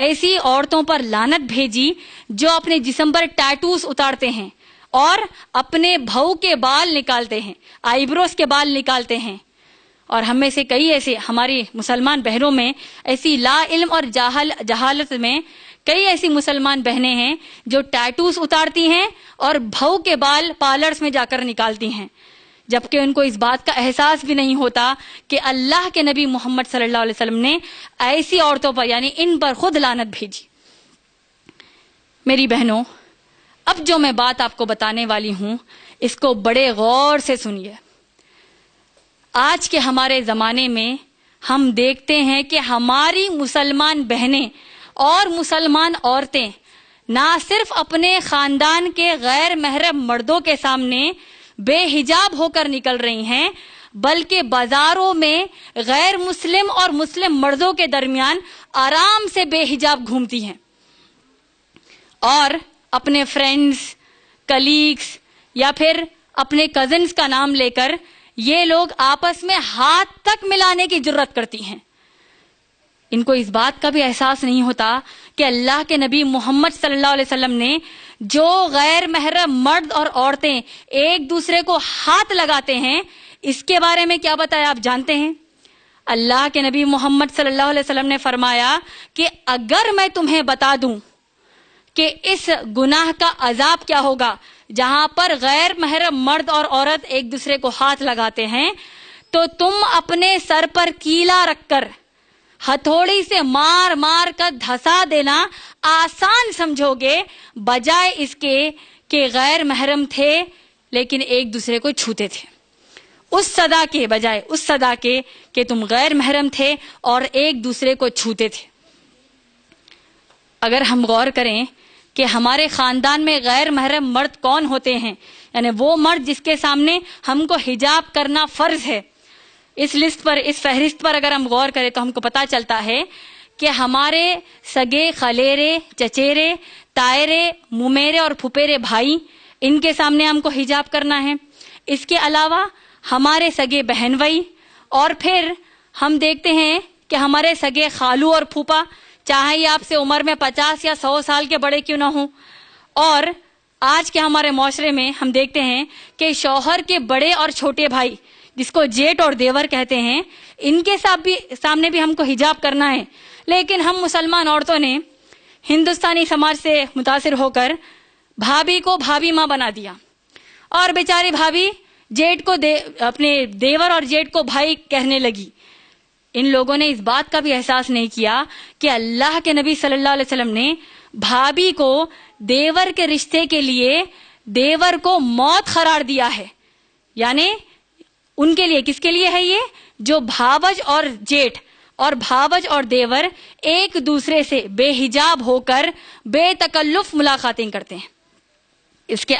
ایسی عورتوں پر لعنت بھیجی جو اپنے جسم پر ٹیٹوز اتارتے ہیں اور اپنے بھو کے بال نکالتے ہیں، آئی بروز کے بال نکالتے ہیں. اور ہم میں سے کئی ایسے ہماری مسلمان بہنوں میں ایسی لا علم اور جہالت میں کئی ایسی مسلمان بہنیں ہیں جو ٹیٹوز اتارتی ہیں اور بھو کے بال پارلرز میں جا کر نکالتی ہیں، جبکہ ان کو اس بات کا احساس بھی نہیں ہوتا کہ اللہ کے نبی محمد صلی اللہ علیہ وسلم نے ایسی عورتوں پر یعنی ان پر خود لعنت بھیجی. میری بہنوں، اب جو میں بات آپ کو بتانے والی ہوں اس کو بڑے غور سے سنیے. آج کے ہمارے زمانے میں ہم دیکھتے ہیں کہ ہماری مسلمان بہنیں اور مسلمان عورتیں نہ صرف اپنے خاندان کے غیر محرم مردوں کے سامنے بے حجاب ہو کر نکل رہی ہیں، بلکہ بازاروں میں غیر مسلم اور مسلم مردوں کے درمیان آرام سے بے حجاب گھومتی ہیں اور اپنے فرینڈز، کلیگز یا پھر اپنے کزنز کا نام لے کر یہ لوگ آپس میں ہاتھ تک ملانے کی جرت کرتی ہیں. ان کو اس بات کا بھی احساس نہیں ہوتا کہ اللہ کے نبی محمد صلی اللہ علیہ وسلم نے جو غیر محرم مرد اور عورتیں ایک دوسرے کو ہاتھ لگاتے ہیں اس کے بارے میں کیا بتایا آپ جانتے ہیں؟ اللہ کے نبی محمد صلی اللہ علیہ وسلم نے فرمایا کہ اگر میں تمہیں بتا دوں کہ اس گناہ کا عذاب کیا ہوگا جہاں پر غیر محرم مرد اور عورت ایک دوسرے کو ہاتھ لگاتے ہیں، تو تم اپنے سر پر کیلا رکھ کر ہتھوڑی سے مار مار کر دھسا دینا آسان سمجھو گے، بجائے اس کے کہ غیر محرم تھے لیکن ایک دوسرے کو چھوتے تھے. اس سزا کے بجائے اس سزا کے کہ تم غیر محرم تھے اور ایک دوسرے کو چھوتے تھے. اگر ہم غور کریں کہ ہمارے خاندان میں غیر محرم مرد کون ہوتے ہیں، یعنی وہ مرد جس کے سامنے ہم کو حجاب کرنا فرض ہے، اس لسٹ پر، اس فہرست پر اگر ہم غور کریں تو ہم کو پتہ چلتا ہے کہ ہمارے سگے خلیرے، چچیرے، تائرے، ممیرے اور پھپھیرے بھائی، ان کے سامنے ہم کو حجاب کرنا ہے. اس کے علاوہ ہمارے سگے بہن بھائی، اور پھر ہم دیکھتے ہیں کہ ہمارے سگے خالو اور پھوپھا، چاہے یہ آپ سے عمر میں 50 یا 100 سال کے بڑے کیوں نہ ہوں. اور آج کے ہمارے معاشرے میں ہم دیکھتے ہیں کہ شوہر کے بڑے اور چھوٹے بھائی، جس کو جیٹ اور دیور کہتے ہیں، ان کے سامنے بھی ہم کو حجاب کرنا ہے. لیکن ہم مسلمان عورتوں نے ہندوستانی سماج سے متاثر ہو کر بھابھی کو بھابھی ماں بنا دیا، اور بیچاری بھابھی جیٹ کو اپنے دیور اور جیٹ کو بھائی کہنے لگی. ان لوگوں نے اس بات کا بھی احساس نہیں کیا کہ اللہ کے نبی صلی اللہ علیہ وسلم نے بھابھی کو دیور کے رشتے کے لیے دیور کو موت قرار دیا ہے. یعنی ان کے لیے، کس کے لیے ہے یہ؟ جو بھاوج اور جیٹ اور بھاوج اور دیور ایک دوسرے سے بے حجاب ہو کر بے تکلف ملاقاتیں کرتے ہیں. اس کے